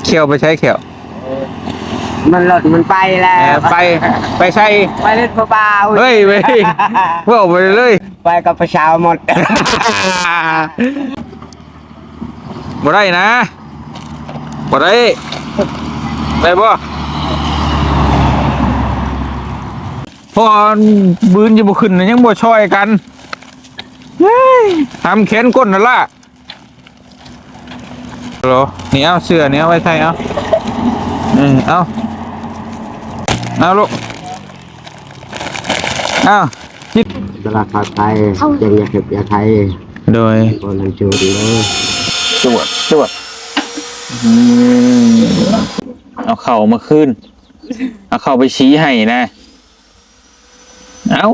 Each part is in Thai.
ขียวไปใช้เขียวมันหลดมันไปแล้วไปใช้ไปเล่นเบาๆเฮ้ยไปว่าไปเลยไปกับประชาหมดบ่ได้นะบ่ได้ได้บ่พอบืนจะบ่ขึ้นยังบ่ช่วยกันทำแขนก้นนั่นล่ะโหนี่เอาเสื้อนี่เอาไว้ใส่เอาเอาลูกเอาคิดตลาดภาคไทยยังอยากเก็บยาไทยโดยคนนั้นจูดเลยจวดเอาเข่ามาขึ้นเอาเข่าไปชี้ให้นะเอา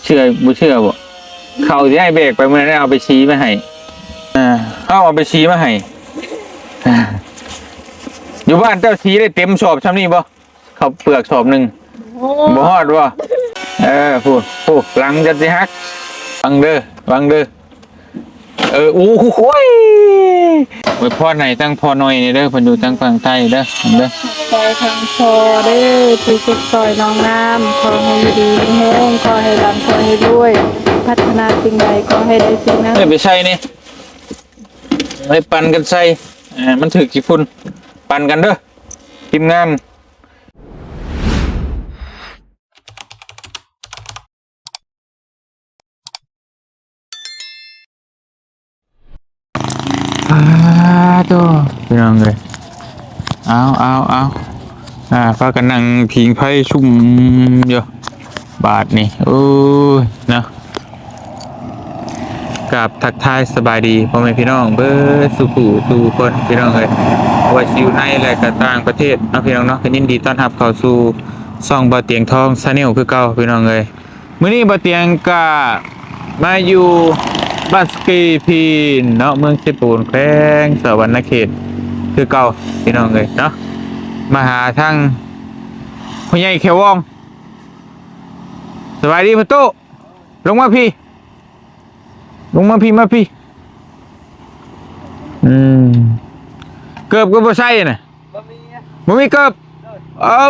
เชื่อบ่เชื่อบ่เข่าที่ให้เบรกไปเมื่อนั้นเอาไปชี้มาให้เอาไปชี้มาให้อยู่บ้านเจ้าชี้ได้เต็มสอบช่ำนี่บ่เขาเปลือกสอบหนึ่งบ่ฮอดบ่พูดหลังจะสิฮักวังเด้ออู้หูยไว้พ่อไหนตั้งพ่อหน่อยนี่เด้อเพิ่นอยู่ตั้งฝั่งใต้เด้อซอยทางพอเด้อที่สุดซอยน้องน้ำขอให้ดีแห้งขอให้ร่ำขอให้รวยพัฒนาสิ่งใดก็ให้ได้สิ่งนั้นไปใส่นี่ไปปั่นกันใส่มันถือกี่ฝุ่นปั่นกันเด้อทีมงานตัวพี่น้องเลยเอาพากันนั่งพิงไพ่ชุ่มเยอะบาทนี่โอ้ยเนาะกับทักทายสบายดีพ่อแม่พี่น้องเบอร์สุขุสู่คนพี่น้องเลยว่าอยู่ในและก็ต่างประเทศเนาะพี่น้องเนาะยินดีต้อนรับเข้าสู่ซ่องบ่อเตียงทองชาแนลคือเก่าพี่น้องเลยมื้อนี้บ่อเตียงก็มาอยู่บ้านสกีพีนเนาะเมืองเชปูนแขวงสวรรณเขตคือเก่าพี่น้องเลยเนาะมาหาทางพ่อใหญ่แขววองสบายดีพ่อโตลงมาพี่มาพี่เกือบก็บ่ใช่น่ะบ่มีเกือบเอา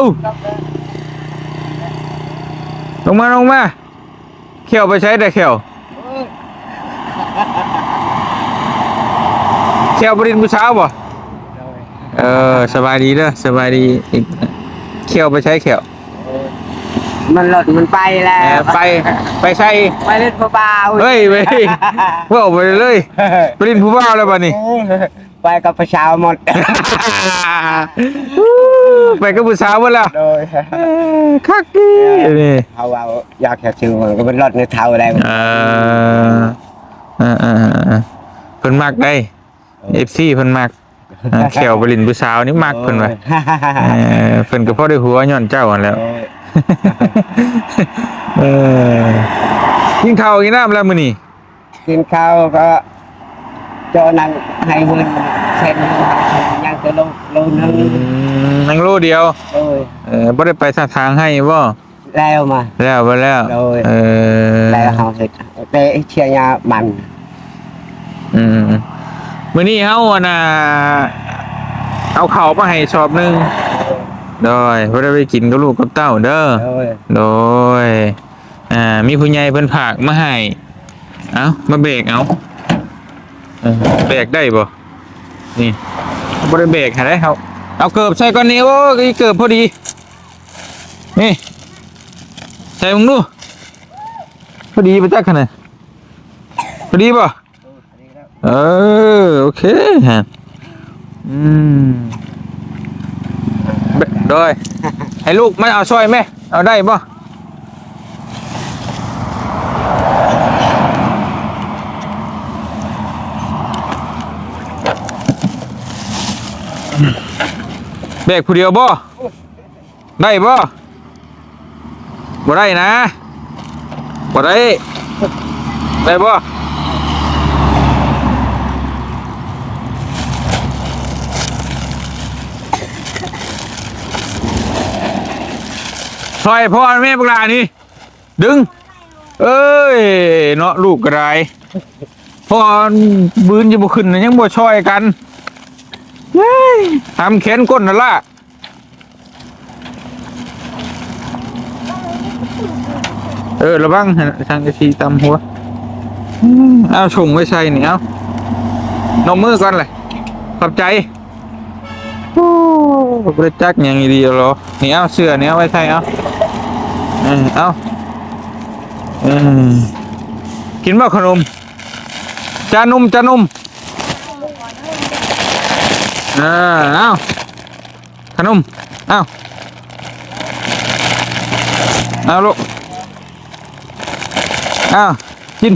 ลงมาเขียวไปใช้แต่เขียวบรินผู้สาวบ่สบายดีเด้อสบายดีเขียวไปใช้เขียวมันหลดมันไปแล้วไปใช้ไปเล่นเบาๆเฮ้ยว่าไปเลยบรินผู้บ่าวแล้วบ่นี่ไปกับประชาหมดไปกับผู้สาวหมดแล้วคักดีนี่เอาอยากแค่ชื่อมันก็เป็นรถในเท้าอะไรเพิ่นมักได้ FC เพิ่นมักแขวบรินผู้สาวนี่มักเพิ่นว่าเพิ่นก็พอได้หัวย้อนเจ้าหั่นแล้วกินข้าวกินน้ำแล้วมื้อนี้กินข้าวก็เจ้านั่งให้เงินเซ็นยังจะโลนึงนั่งโลเดียวบ่ได้ไปทางให้บ่แล้วมาแล้วแล้วเขาเฮ็ดไปเชียร์ยามันมื้อนี้เฮาน่ะเอาข้าวมาให้ชอบนึงโดยบ่ได้ไปกินกับลูกกับเต้าเด้อโดยมีผู้ใหญ่เพิ่นฝากมาให้เอามาเบรกเอาเบรกได้บ่นี่บ่ได้เบรกให้ได้ครับเอาเกิบใส่ก่อนนี่โอ้ยเกิบพอดีนี่ใส่มึงดูพอดีไปจักขนาดพอดีป่ะโอเคฮะโดยให้ลูกไม่เอาช่วยไหมเอาได้ป่ะเบรกผู้เดียวบ่ได้บ่ได้นะบ่ได้บ่ซอยพ่อแม่พวกเรานี่ดึงเอ้ยเนาะลูกกระไรพ่อบืนจะบ่ขึ้นยังบ่ช่วยกัน เฮ้ยทำแขนก้นนั่นล่ะระวังทางกะทีตำหัวเอาชงไว้ใส่นี่เอานมมือก่อนเลยขอบใจโอ้บริจักอย่างดีเหรอนี่เอาเสื้อนี่เอาไว้ใส่เอาเอากินบ่ขนมจานมเอาขนมเอาลูกกิน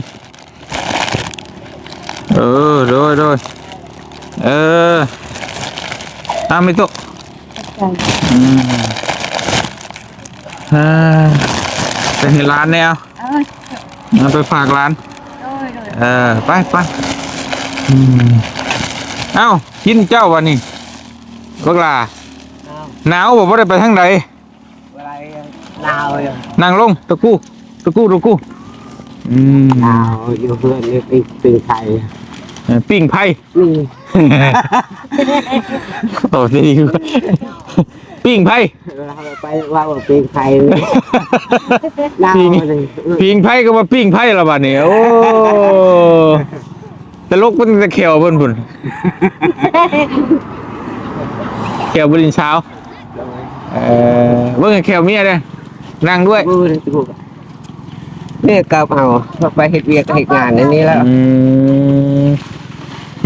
โดยไม่ตกเป็นร้านเนี่ยเอาไปฝากร้านไปเอ้ากินเจ้าวันนี้พวกลาหนาวบอกว่าได้ไปทางใดนั่งลงตะกู้หนาวอยู่เพื่อนนี่ปิ้งไข่ ปิ้งไผ่โอ้ดีปิ้งไผ่เราไปว่าปิ้งไข่ปิ้งไผ่ก็ว่าปิ้งไผ่ละบาดนี้โอ้แต่ลกมันจะเขียวเพิ่นเขียวบรินเช้าเมื่อเขียวเมียเลยนั่งด้วยเนี่ยกับเอาไปเฮ็ดเวียกเฮ็ดงานในนี้แล้ว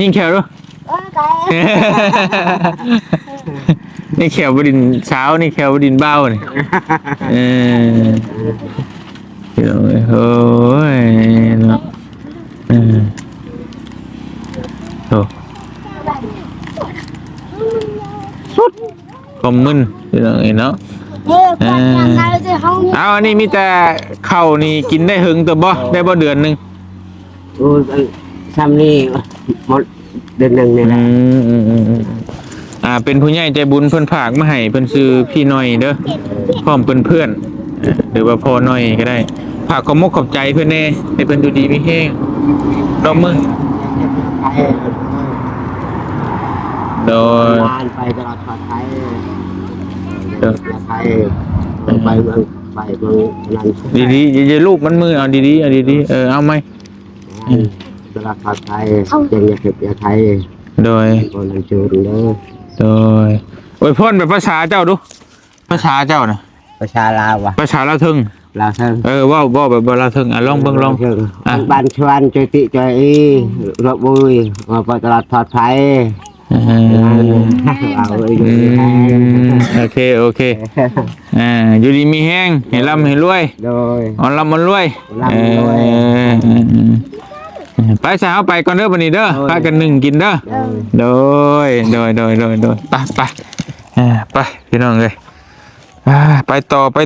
ยิงเขียวด้วยนี่เขียวบดินเช้านี่เขียวบดินเบ้านี่เขียวโอ้ยเนาะโธ่สุดคอมมึนเนาะเอาอันนี้มีแต่ข้าวนี่กินได้หึงตัวบ่ได้บ่เดือนนึงซ้ำนี่หมดเดือนนึงนี่แหละเป็นผู้ใหญ่ใจบุญเพิ่นฝากมาให้เพิ่นซื้อพี่น้อยเด้อพร้อมเพื่อนหรือว่าพ่อน้อยก็ได้ฝากความมกขอบใจเพิ่นแน่ให้เพิ่นดูดีมีแห้งดอกมือโดยไปตลาดไทยไปเมืองนั้นดีๆอย่าลูกมันมือเอาดีๆเอาดีๆเอาไหมตลาดไทยยังอยากเก็บยาไทยโดยคนนั้นจูนเด้อโดยโอ้ยพ่นแบบภาษาเจ้าดูภาษาเจ้านะภาษาลาวภาษาลาวทึงว่าแบบลาวทึงลองเบิ่งลองบ้านชวนจอยติจอยอีรบบุยมาไปตลาดไทยโอเคอยู่ดีมีแห้งเห็นลำเห็นรวยอ่อนลำมันรวยไปสาวไปก่อนเด้อวันนี้เด้อพากันหนึ่งกินเด้อโดยไปพี่น้องเลยไปต่อไป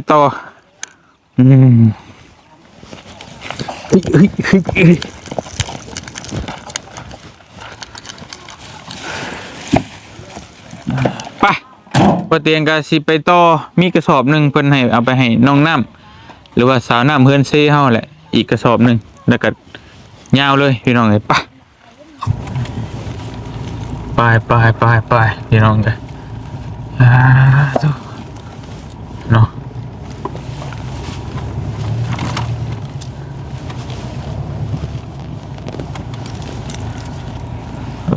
พอเตียงกาสิไปต่อมีกระสอบหนึ่งเพิ่นให้เอาไปให้น้องน้ำหรือว่าสาวน้ำเพื่อนเซ่เฮาแหละอีกกระสอบหนึ่งแล้วก็ยาวเลยพี่น้องเลยไปพี่น้องเลยเนาะ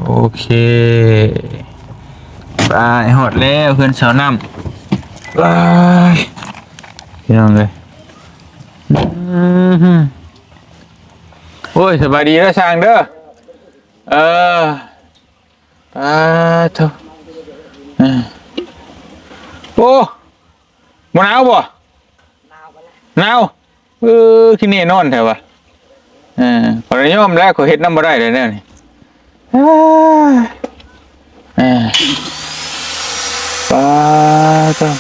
โอเคไปหดแล้วเพื่อนสาวน้ำไปพี่น้องเลยโอ้ยสบายดีนะช่างเด้อเถอะโอ้หนาวบ่หนาวขี้นี่นอนแถววะพอได้ย่อมแล้วเขาเฮ็ดน้ำบ่ได้เลยเนี่ยนี่ป้าเถอะ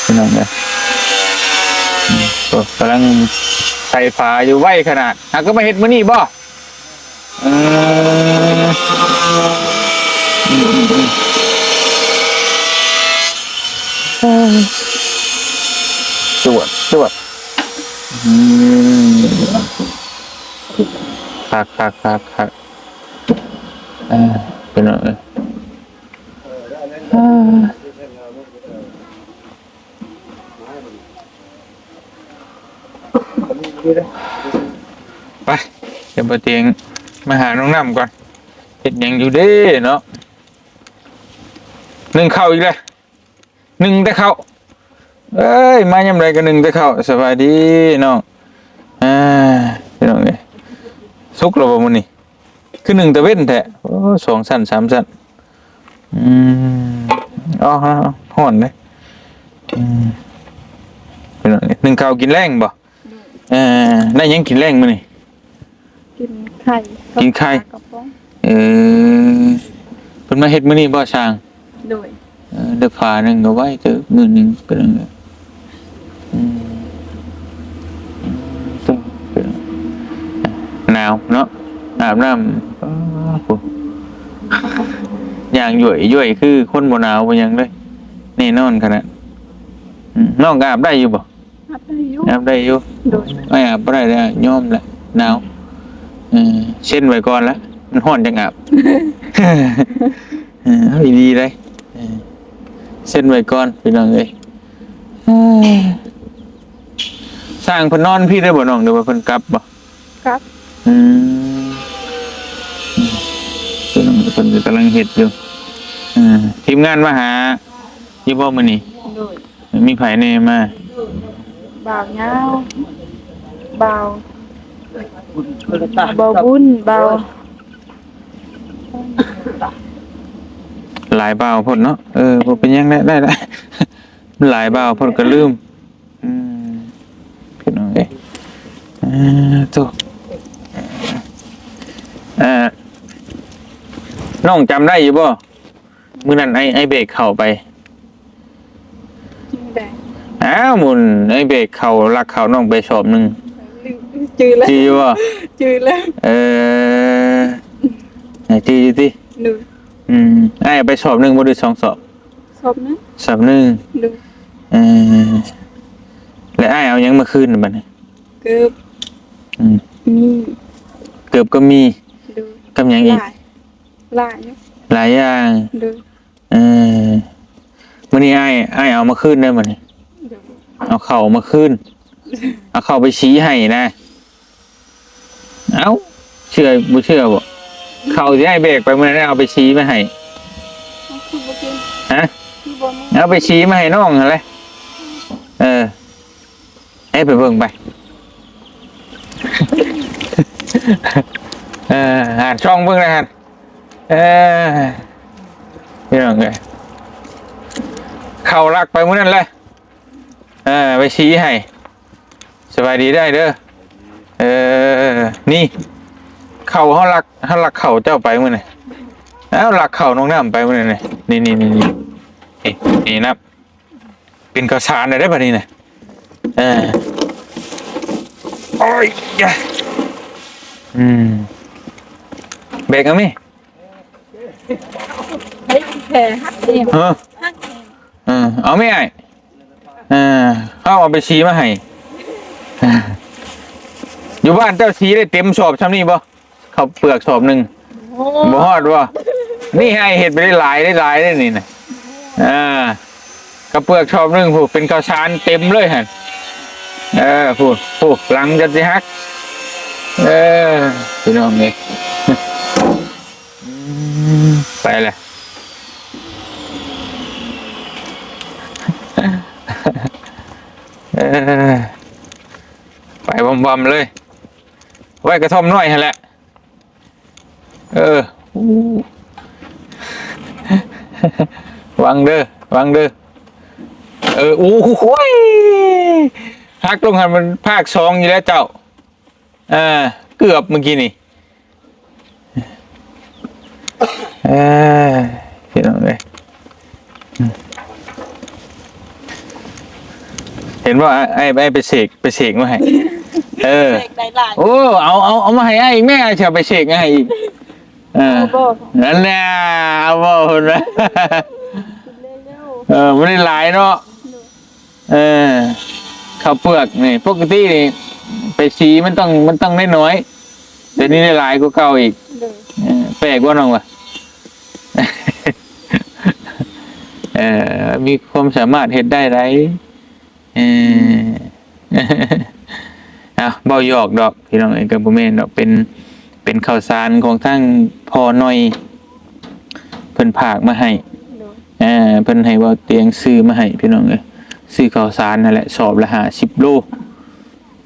พี่น้องเลยกำลังใส่ฝาอยู่ไว้ขนาดก็มาเฮ็ดมื้อนี้บ่จวดคักเป็นอะไร ไปเดี๋ยวไปเตียงมาหาน้องน้ำก่อนเห็นยังอยู่เด้เนาะนึ่งข้าวอีกเลยนึ่งแต่ข้าวเอ้ยมายำไรกันนึ่งแต่ข้าวสบายดีเนาะพี่น้องเนี่ยสุกแล้วบ่มื้อนี้คือนึ่งแต่เว้นแท้โอ้2 ชั้น 3 ชั้นอ๋อฮ้อนเลยพี่น้องเนี่ยนึ่งข้าวกินแรงบ่ได้ยังกินแรงมื้อนี้ กินไข่ กินไข่ กระป๋อง เพิ่นมาเฮ็ดมื้อนี้บ่ช่าง โดย เด้อฝาหนึงก็ไว้เถอะมื้อหนึงเป็นจังไดต้องเป็นหนาวเนาะอาบน้ำอย่างย่อยคือคนบ่หนาวบ่หยังเลยแน่นอนขนาดน้องก็อาบได้อยู่บ่ อาบได้อยู่ อาบได้อยู่ โดย ไม่อาบบ่ได้แล้วยอมแล้วหนาวเช่นไว้ก่อนละมันร้อนจังอาบ เอาดีๆเลยเส้นไว้ก่อนพี่น้องเอ้ยสร้างเพิ่นนอนพี่ได้บ่น้องเดี๋ยวว่าเพิ่นกลับบ่ ครับ พี่น้องเพิ่นกำลังเฮ็ดอยู่ทีมงานมาหาอยู่บ่มื้อนี้ โดย มีไผแน่มา บ่าวเงาบ่าวบ่าวบุญบ่าว หลายบ่าวเพิ่นเนาะบ่เป็นหยังได้ละ หลายบ่าวเพิ่นก็ลืมพี่น้องเอ้ยโตน้องจำได้อยู่บ่มื้อนั้นไอ้เบรกเข้าไป จริงแดง อ้าวหมุนไอ้เบรกเข้าลักเข้าน้องไปสอบหนึง จือแล้ว จีอยู่บ่ จือแล้ว ไหนจีอยู่ติ หนู ไอ้ไปสอบหนึงบ่ได้2 สอบ ชอบนะ สอบหนึง ดู แล้วไอ้เอาหยังมาคืนบัดนี้ เกือบมี เกือบก็มี ดู กับหยังอีก หลายอยู่ หลายอย่าง ดู มื้อนี้ไอ้เอามาคืนได้บัดนี้ ดู เอาเข่ามาคืนเอาเข่าไปชี้ให้นะเอ้าเชื่อบ่เชื่อบ่เข่าที่ให้เบรกไปมื้อนั้นเอาไปชี้มาให้ คือบ่กิน ฮะ คือบ่มี เอาไปชี้มาให้น้องอะไรให้ไปเบิ่งไป หาช่องเบิ่งนะฮะนี่น้องเลยเข่ารักไปมื้อนั้นเลยไปชี้ให้สบายดีได้เด้อนี่เข่าเขารักเข่าเจ้าไปมื้อไหนแล้วรักเข่าน้องน้ำไปมื้อไหนนี่นะเป็นกระสานได้ป่ะนี่นะโอ้ยเบรกเอาไหม เฮ้ยแผลหักเอง ฮักเอาไหมไอ้เอาไปชี้มาให้อยู่บ้านเจ้าชี้ได้เต็มสอบช่ำนี่บ่เขาเปลือกสอบหนึ่งบ่ฮอดบ่นี่ให้เห็ดไปได้หลายได้นี่นะเขาเปลือกสอบหนึ่งผูกเป็นข้าวสารเต็มเลยฮะผูกหลังจะสิฮักพี่น้องนี่ ไปเลยไปบอมๆเลยไว้กระท่อมน้อยฮะแหละวังเด้ออู้หูยฮักลงหันมันภาค2อยู่แล้วเจ้าเกือบเมื่อกี้นี่พี่น้องเลยเห็นว่าไอ้ไปเสกมาให้โอ้เอามาให้ไอ้อีกแม่จะไปเสกให้อีกนั่นแหละเอาบ่คนละไม่ได้หลายเนาะข้าวเปลือกนี่ปกตินี่ไปสีมันต้องได้น้อยแต่นี่ได้หลายกว่าเก่าอีกแปลกว่าน้องวะ มีความสามารถเฮ็ดได้ไรเออ เบาหยอกดอกพี่น้องเองกับบ่แม่นดอกเป็นข้าวสารของทั้งพ่อน้อยเพิ่นผากมาให้เพิ่นให้เว้าเตียงซื้อมาให้พี่น้องเอ้ยซื้อข้าวสารนั่นแหละสอบละ50 โล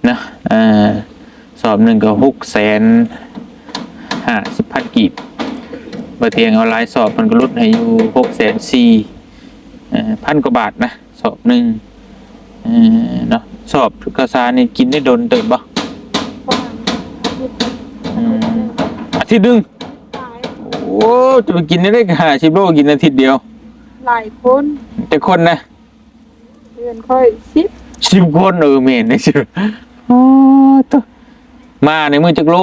นะสอบหนึงก็650,000 กีบบ่เตียงเอาหลายสอบเพิ่นก็ลดให้อยู่640,000 พันกว่าบาทนะสอบหนึงเนาะสอบข้าวสารนี่กินได้โดนเติบบ่อาทิตย์หนึงโอ้จะไปกินได้50 โลกินอาทิตย์เดียวหลายคน แต่คนนะเดือนค่อย10 คนแม่นได้สิโอ้ตมาในมื้อจักโล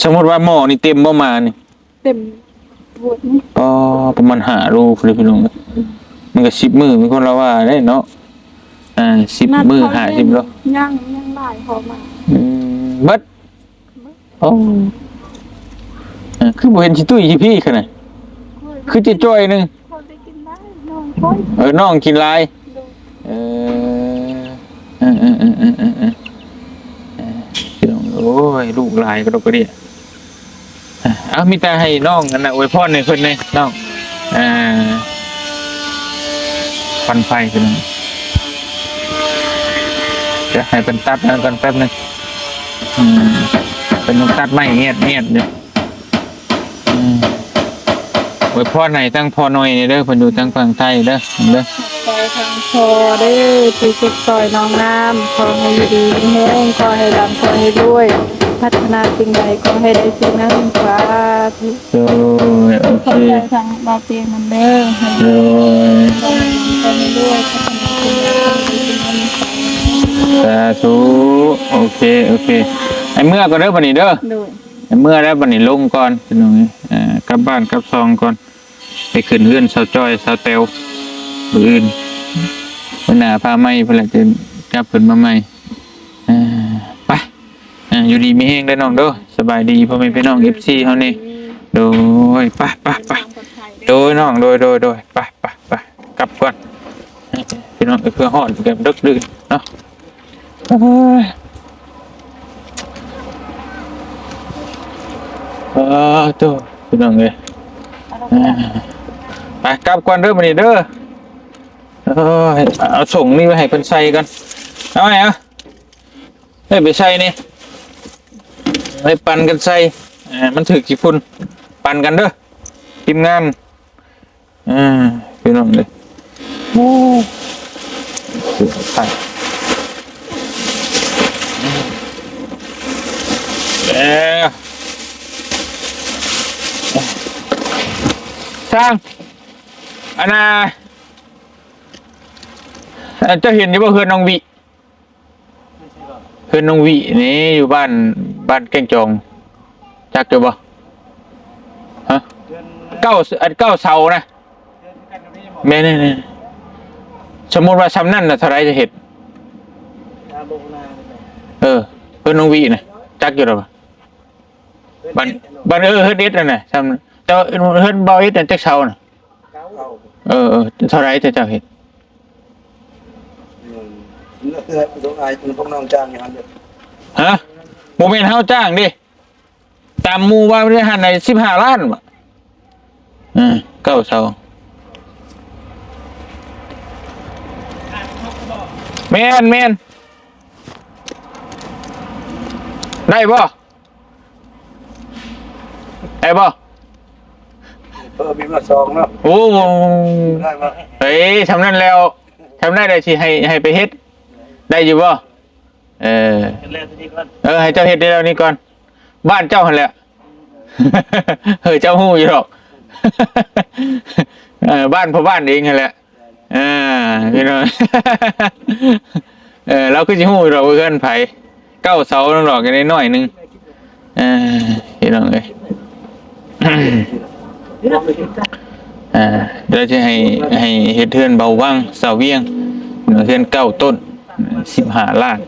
สมมุติว่าหม้อนี่เต็มบ่มานี่เต็มหมดนี่ประมาณ5 โลเลยพี่น้องมันก็10 มื้อมีคนละว่าได้เนาะ10 มื้อ50 โลยังหลายพอมาเบิดโอ้คือบ่เห็นสิตุ้ยสิพี่คั่นน่ะคือจะจ้อยนึงพอได้กินได้น้องค่อยน้องกินหลายพี่น้องโอ้ยลูกหลายก็ดอกกระเดี่ยมีแต่ให้น้องนั่นน่ะอวยพรให้เพิ่นเลยน้องฟันไฟพี่น้องจะให้เป็นตัดกันแป๊บนึงเป็นต้องตัดไม้เงียดอยู่ไว้พ่อไหนตั้งพ่อหน่อยเด้อเพิ่นอยู่ตั้งฝั่งไทยเด้อซอยทางพอเด้อที่สุดซอยน้องน้ำขอให้อยู่ดีมีแห้งขอให้ร่ำขอให้รวยพัฒนาสิ่งใดขอให้ได้สิ่งนั้นสาธุโอเคทางบาเตียนมันเด้อให้รวยพัฒนาสิ่งใดสาธุโอเคไอ้เมื่อก็เด้อบัดนี้เด้อเมื่อแล้วบัดนี้ลงก่อนพี่น้องกลับบ้านกลับซองก่อนไปขึ้นเรือนสาวจ้อยสาวเตวมื้ออื่นวันหน้าพาใหม่เพิ่นละจะกลับขึ้นมาใหม่ไปอยู่ดีมีแฮงได้น้องเด้อสบายดีพ่อแม่พี่น้อง FC เฮานี่โดยไปโดยน้องโดยไปกลับก่อนพี่น้องเพื่อฮอดแก้มดึกดื่นเนาะตัวพี่น้องเลยไปกลับก่อนเด้อมานี่เด้อเอาส่งนี่ไปให้เพิ่นใส่กันเอาไงไปใส่นี่ไปปั่นกันใส่มันถือกี่ฝุ่นปั่นกันเด้อทีมงานพี่น้องเลยโอ้ใส่แล้วช่างอันน่ะจะเห็นอยู่ว่าเฮือนน้องวินี่อยู่บ้านแก่งจองจักอยู่บ่ฮะเก้าเสานะแม่นี่สมมติว่าซ้ำนั่นน่ะเท่าไรจะเห็นเฮือนน้องวินะจักอยู่หรอบ้านเฮือนเอ็ดน่ะซ้ำแต่เฮือนเบาเอ็ดน่ะจักเสาน่ะเท่าไรจะเจ้าเห็นฮะโมเมนต์เฮาจ้างดิตามมูว่าได้หันใน15 ล้านบ่เก้าเสาแม่นได้บ่มีมา2เนาะโอ้ได้บ่เฮ้ยทำนั้นแล้วทำได้ได้สิให้ไปเฮ็ดได้อยู่บ่ให้เจ้าเฮ็ดได้แล้วนี่ก่อนบ้านเจ้าหั่นแหละเจ้าฮู้อยู่ดอกบ้านพ่อบ้านเองหั่นแหละพี่น้องเราคือสิฮู้ดอกว่าเฮือนไผ9 เสาดอกกันน้อยนึงพี่น้องเอ้ยเดี๋ยวจะให้เฮ็ดเทือนเบาว่างเสาเวียงเทือน9 ต้น15 ล้าน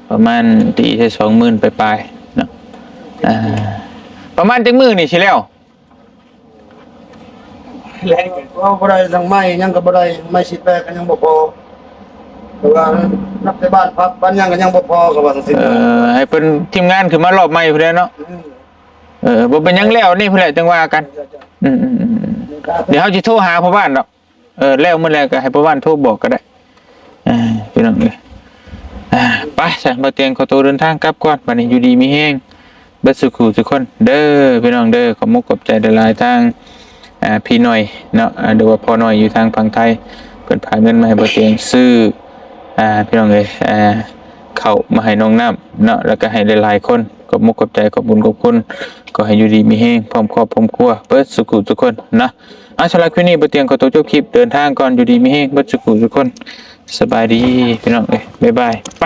ประมาณตีใช้20,000ปลายๆเนาะประมาณจักมื้อนี่สิแล้ว แรง ก็บ่ได้ทางไม้ยังก็บ่ได้ไม้สิแปลก็ยังบ่พอแต่ว่านับแต่บ้านพักบ้านยังก็ยังบ่พอก็ว่าจังซี่ ให้เพิ่นทีมงานขึ้นมารอบใหม่พุ่นแหละเนาะบ่เป็นหยังแล้วนี่พุ่นแหละจังว่ากันอืมๆเดี๋ยวเฮาสิโทรหาพ่อบ้านดอกแล้วมื้อแรกก็ให้พ่อบ้านโทรบอกก็ได้พี่น้องเอ้ยไปซะบ่เตียงขอตัวเดินทางกลับก่อนบัดนี้อยู่ดีมีแฮงเบิดสุขทุกคนเด้อพี่น้องเด้อขอมุกขอบใจหลายๆทางพี่หน่อยเนาะหรือว่าพ่อหน่อยอยู่ทางฝั่งไทยเพิ่นพาเงินมาให้บ่เตียงซื้อพี่น้องเอ้ยเข้ามาให้น้องน้ำเนาะแล้วก็ให้หลายๆคนขอบมุกขอบใจขอบบุญขอบคุณก็ให้อยู่ดีมีแฮงพร้อมครอบพร้อมครัวเบิดสุขทุกคนนะสำหรับคลิปนี้บ่เตียงขอตัวจบคลิปเดินทางก่อนอยู่ดีมีแฮงเบิดสุขทุกคนสบายดีพี่น้องเอ้ยบ๊ายบายไป